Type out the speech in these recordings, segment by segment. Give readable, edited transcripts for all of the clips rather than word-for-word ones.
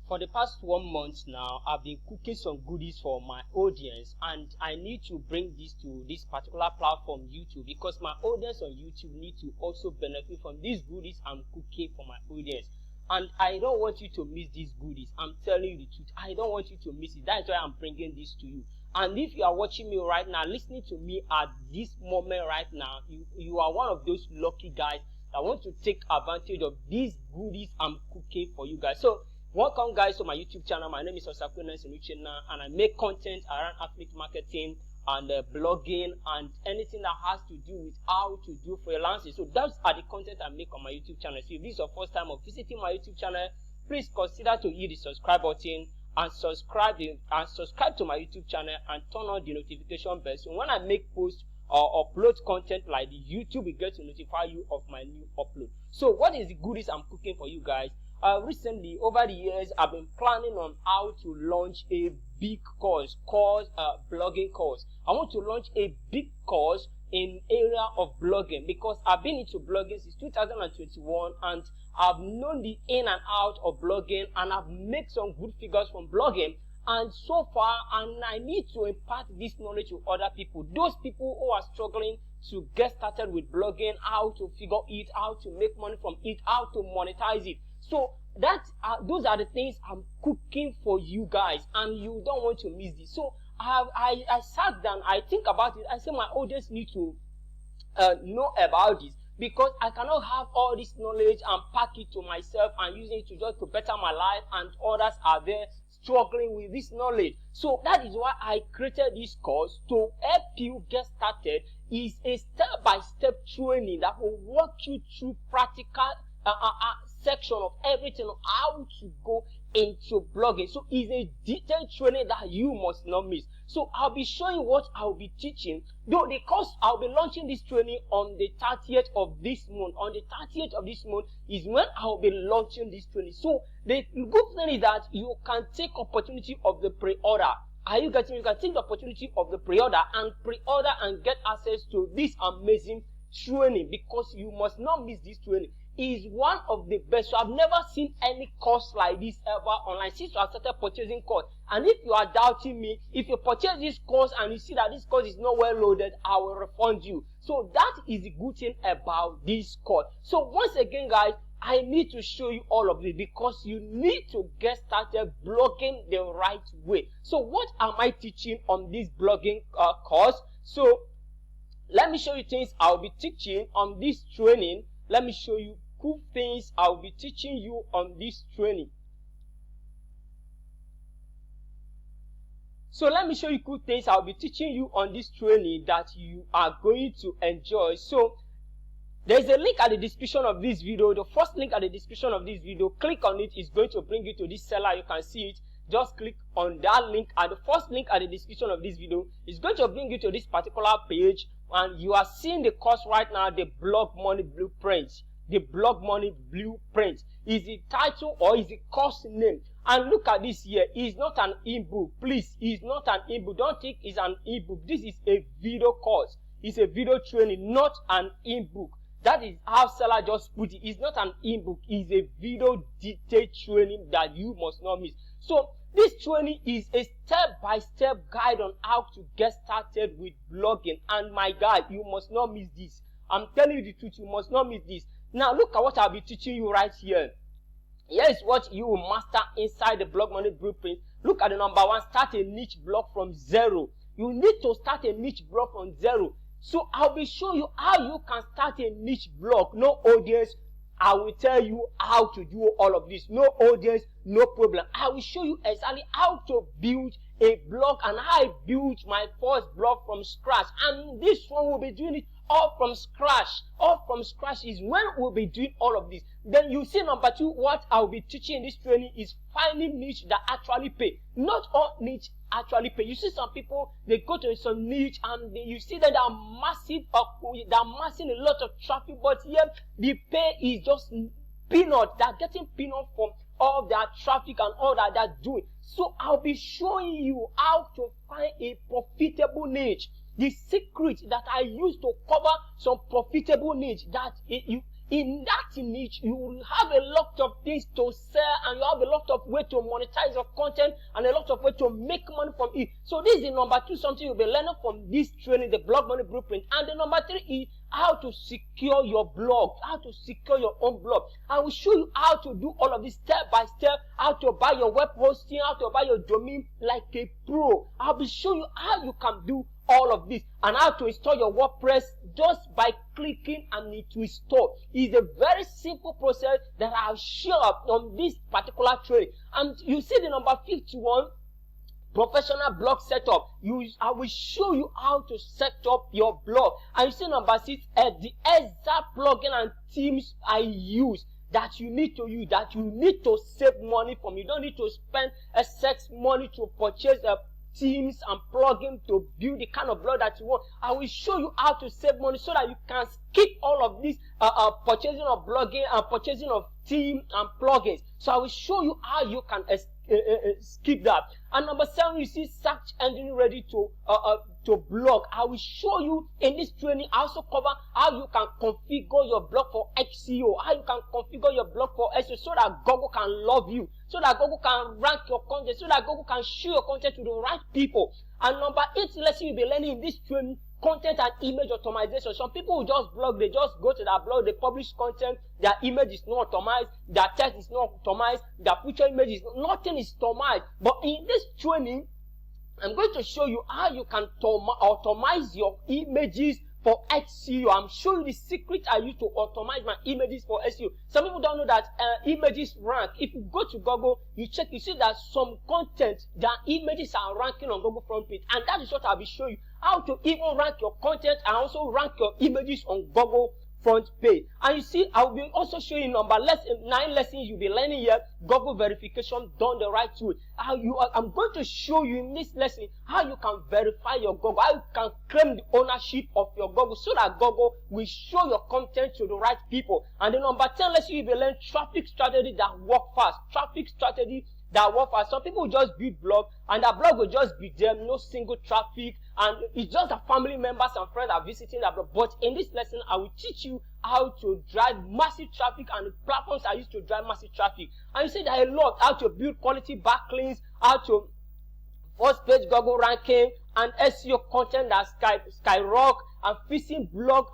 For the past 1 month now, I've been cooking some goodies for my audience, and I need to bring this to this particular platform, YouTube, because my audience on YouTube need to also benefit from these goodies I'm cooking for my audience. And I don't want you to miss these goodies. I'm telling you the truth. I don't want you to miss it. That's why I'm bringing this to you. And if you are watching me right now, listening to me at this moment right now, you are one of those lucky guys that want to take advantage of these goodies I'm cooking for you guys. So welcome guys to my YouTube channel. My name is Osakuna Senuchena, and I make content around affiliate marketing and blogging and anything that has to do with how to do freelancing. So those are the content I make on my YouTube channel. So if this is your first time of visiting my YouTube channel, please consider to hit the subscribe button and subscribe to my YouTube channel and turn on the notification bell. So when I make posts or upload content like the YouTube will get to notify you of my new upload. So what is the goodies I'm cooking for you guys? Recently, over the years, I've been planning on how to launch a big course called blogging course. I want to launch a big course in area of blogging because I've been into blogging since 2021 and I've known the in and out of blogging and I've made some good figures from blogging. And so far, and I need to impart this knowledge to other people. Those people who are struggling to get started with blogging, how to figure it, how to make money from it, how to monetize it. So those are the things I'm cooking for you guys, and you don't want to miss this. So I sat down, I think about it. I said my audience need to know about this because I cannot have all this knowledge and pack it to myself and use it to just to better my life, and others are there struggling with this knowledge. So that is why I created this course to help you get started. It's a step-by-step training that will walk you through practical section of everything on how to go into blogging. So it's a detailed training that you must not miss. So I'll be showing what I'll be teaching. Though the course, I'll be launching this training on the 30th of this month. On the 30th of this month is when I'll be launching this training. So the good thing is that you can take opportunity of the pre-order. Are you getting? You can take the opportunity of the pre-order and get access to this amazing training because you must not miss this training. Is one of the best. So I've never seen any course like this ever online since I started purchasing course. And if you are doubting me, if you purchase this course and you see that this course is not well loaded, I will refund you. So that is the good thing about this course. So once again guys, I need to show you all of this because you need to get started blogging the right way. So what am I teaching on this blogging course? So let me show you things I'll be teaching on this training. Let me show you cool things I'll be teaching you on this training. So let me show you cool things I'll be teaching you on this training that you are going to enjoy. So there's a link at the description of this video. The first link at the description of this video, click on it. It's going to bring you to this seller. You can see it. Just click on that link, and the first link at the description of this video is going to bring you to this particular page, and you are seeing the course right now, the Blog Money Blueprint. The Blog Money Blueprint is the title or is the course name. And look at this here. It's not an ebook. Please, it's not an ebook. Don't think it's an ebook. This is a video course. It's a video training, not an ebook. That is how seller just put it. It's not an ebook. It's a video detailed training that you must not miss. So this training is a step-by-step guide on how to get started with blogging. And my guy, you must not miss this. I'm telling you the truth, you must not miss this. Now look at what I'll be teaching you right here. Here is what you will master inside the Blog Money Blueprint. Look at the number one, start a niche blog from zero. You need to start a niche blog from zero. So I'll be showing you how you can start a niche blog. No audience. I will tell you how to do all of this. No audience, no problem. I will show you exactly how to build a blog and how I built my first blog from scratch. And this one will be doing it all from scratch. All from scratch is when we'll be doing all of this. Then you see number two, what I'll be teaching in this training is finding niche that actually pay. Not all niche actually pay. You see some people, they go to some niche and you see that they're amassing a lot of traffic, but here the pay is just peanut. They're getting peanut from all their traffic and all that they're doing. So I'll be showing you how to find a profitable niche. The secret that I use to cover some profitable niche that In that niche, you will have a lot of things to sell, and you have a lot of way to monetize your content and a lot of way to make money from it. So this is the number 2, something you'll be learning from this training, the Blog Money Blueprint. And the number 3 is how to secure your blog, how to secure your own blog. I will show you how to do all of this step by step, how to buy your web hosting, how to buy your domain like a pro. I'll be showing you how you can do all of this and how to install your WordPress just by clicking and it will install. It's a very simple process that I'll share on this particular training. And you see the number 51, professional blog setup. I will show you how to set up your blog. And you see number 6, the exact plugin and themes I use that you need to use, that you need to save money from. You don't need to spend excess money to purchase themes and plugins to build the kind of blog that you want. I will show you how to save money so that you can skip all of this purchasing of blogging and purchasing of theme and plugins. So I will show you how you can skip that. And number 7, you see search engine ready to blog. I will show you in this training. I also cover how you can configure your blog for SEO, how you can configure your blog for SEO so that Google can love you, so that Google can rank your content, so that Google can show your content to the right people. And number 8 lesson you'll be learning in this training, content and image optimization. Some people will just blog, they just go to their blog, they publish content, their image is not optimized, their text is not optimized, their future image is nothing is optimized. But in this training, I'm going to show you how you can optimize your images for SEO. I'm showing you the secret I use to optimize my images for SEO. Some people don't know that images rank. If you go to Google, you check, you see that some content, their images are ranking on Google front page. And that is what I'll be showing you, how to even rank your content and also rank your images on Google front page. And you see, I will be also showing you number 9 lessons you'll be learning here, Google verification done the right way. I'm going to show you in this lesson how you can verify your Google, how you can claim the ownership of your Google so that Google will show your content to the right people. And the number 10 lesson you'll be learning traffic strategy that work fast. Traffic strategy that work fast. Some people will just build blog and that blog will just be there, no single traffic, and it's just the family members and friends are visiting that blog. But in this lesson, I will teach you how to drive massive traffic and the platforms I use to drive massive traffic. And you see that a lot, how to build quality backlinks, how to first page Google ranking and SEO content that skyrocket and fixing blog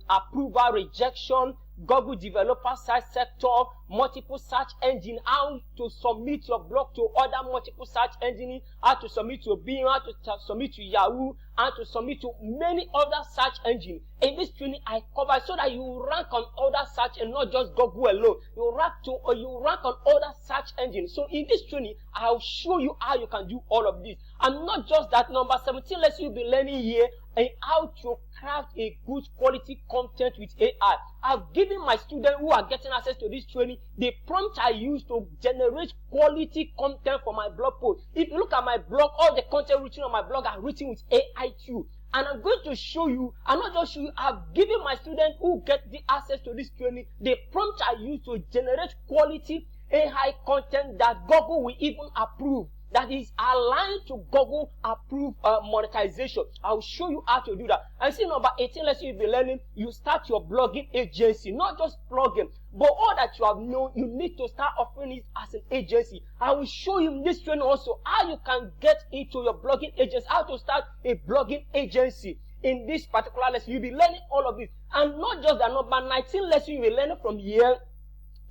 approval rejection, Google developer site sector, multiple search engine, how to submit your blog to other multiple search engines, how to submit to Bing, how to submit to Yahoo, how to submit to many other search engines. In this training, I cover so that you rank on other search and not just Google alone. You rank on other search engines. So in this training, I'll show you how you can do all of this. And not just that, number 17 lesson you'll be learning here and how to craft a good quality content with AI. I've given my students who are getting access to this training the prompt I use to generate quality content for my blog post. If you look at my blog, all the content written on my blog are written with AI too. And I'm going to show you, and not just show you, I've given my students who get the access to this training the prompt I use to generate quality AI content that Google will even approve, that is aligned to Google approved monetization. I'll show you how to do that. And see, number 18 lesson you'll be learning, you start your blogging agency, not just blogging, but all that you have known, you need to start offering it as an agency. I will show you in this training also how you can get into your blogging agency, how to start a blogging agency. In this particular lesson, you'll be learning all of this. And not just that, number 19 lesson you'll be learning from here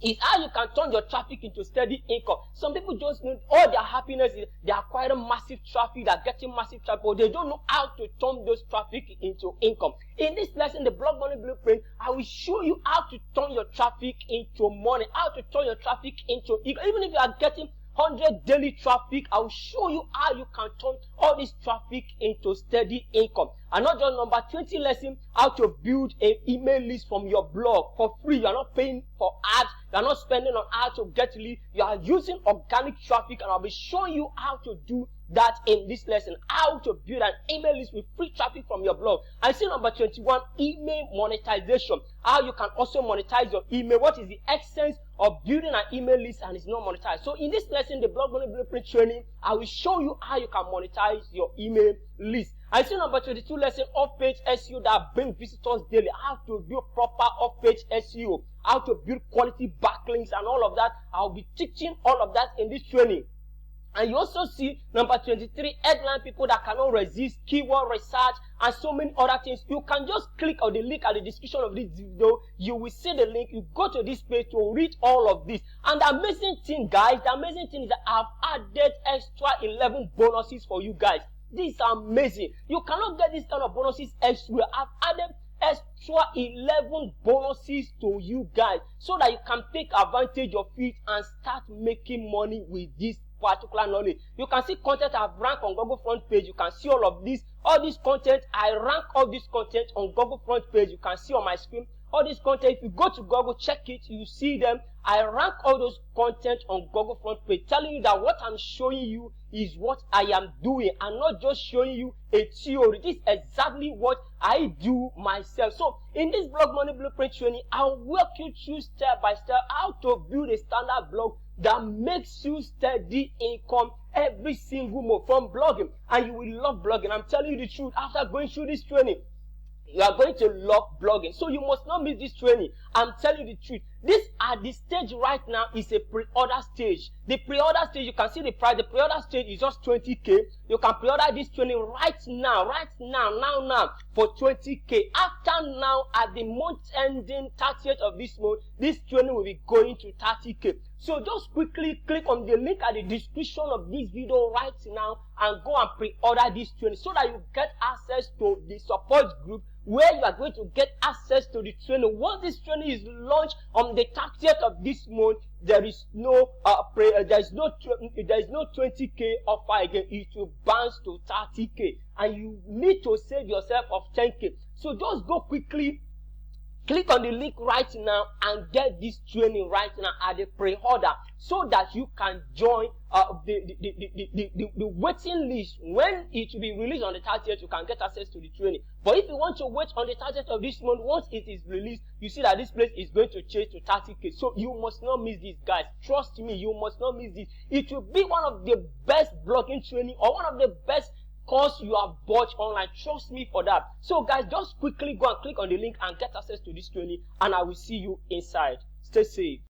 is how you can turn your traffic into steady income. Some people just know all their happiness is they're acquiring massive traffic, they're getting massive traffic, but they don't know how to turn those traffic into income. In this lesson, the Blog Money Blueprint, I will show you how to turn your traffic into money, how to turn your traffic into income. Even if you are getting 100 daily traffic, I will show you how you can turn all this traffic into steady income. And not just number 20 lesson, how to build an email list from your blog for free. You are not paying for ads, you are not spending on ads to get leads, you are using organic traffic, and I'll be showing you how to do that in this lesson, how to build an email list with free traffic from your blog. And see number 21, email monetization, how you can also monetize your email. What is the essence of building an email list and it's not monetized? So in this lesson, the Blog Money Blueprint training, I will show you how you can monetize your email list. I see number 22 lesson, off-page SEO, that bring visitors daily. How to do proper off-page SEO, how to build quality backlinks and all of that. I'll be teaching all of that in this training. And you also see number 23, headline people that cannot resist, keyword research, and so many other things. You can just click on the link at the description of this video. You will see the link. You go to this page to read all of this. And the amazing thing, guys, the amazing thing is that I've added extra 11 bonuses for you guys. This is amazing. You cannot get this kind of bonuses elsewhere. I've added extra 11 bonuses to you guys so that you can take advantage of it and start making money with this particular knowledge. You can see content I've ranked on Google front page. You can see all of this. All this content, I rank all this content on Google front page. You can see on my screen all this content. If you go to Google, check it, you see them. I rank all those content on Google front page, telling you that what I'm showing you is what I am doing. I'm not just showing you a theory. This is exactly what I do myself. So in this Blog Money Blueprint training, I'll walk you through step by step how to build a standard blog that makes you steady income every single month from blogging. And you will love blogging. I'm telling you the truth. After going through this training, you are going to love blogging. So you must not miss this training. I'm telling you the truth. This at the stage right now is a pre-order stage. The pre-order stage, you can see the price. The pre-order stage is just 20k. You can pre-order this training right now, now for 20k. After now, at the month ending 30th of this month, this training will be going to 30k. So just quickly click on the link at the description of this video right now and go and pre-order this training so that you get access to the support group where you are going to get access to the training. Once this training is launched on the 30th of this month, there is no 20k offer again. It will bounce to 30k, and you need to save yourself of 10k. So just go quickly, click on the link right now and get this training right now at the pre-order so that you can join the waiting list. When it will be released on the 30th, you can get access to the training. But if you want to wait on the 30th of this month, once it is released, you see that this place is going to change to 30k. So you must not miss this, guys. Trust me, you must not miss this. It will be one of the best blogging training or one of the best course you have bought online. Trust me for that. So guys, just quickly go and click on the link and get access to this training, and I will see you inside. Stay safe.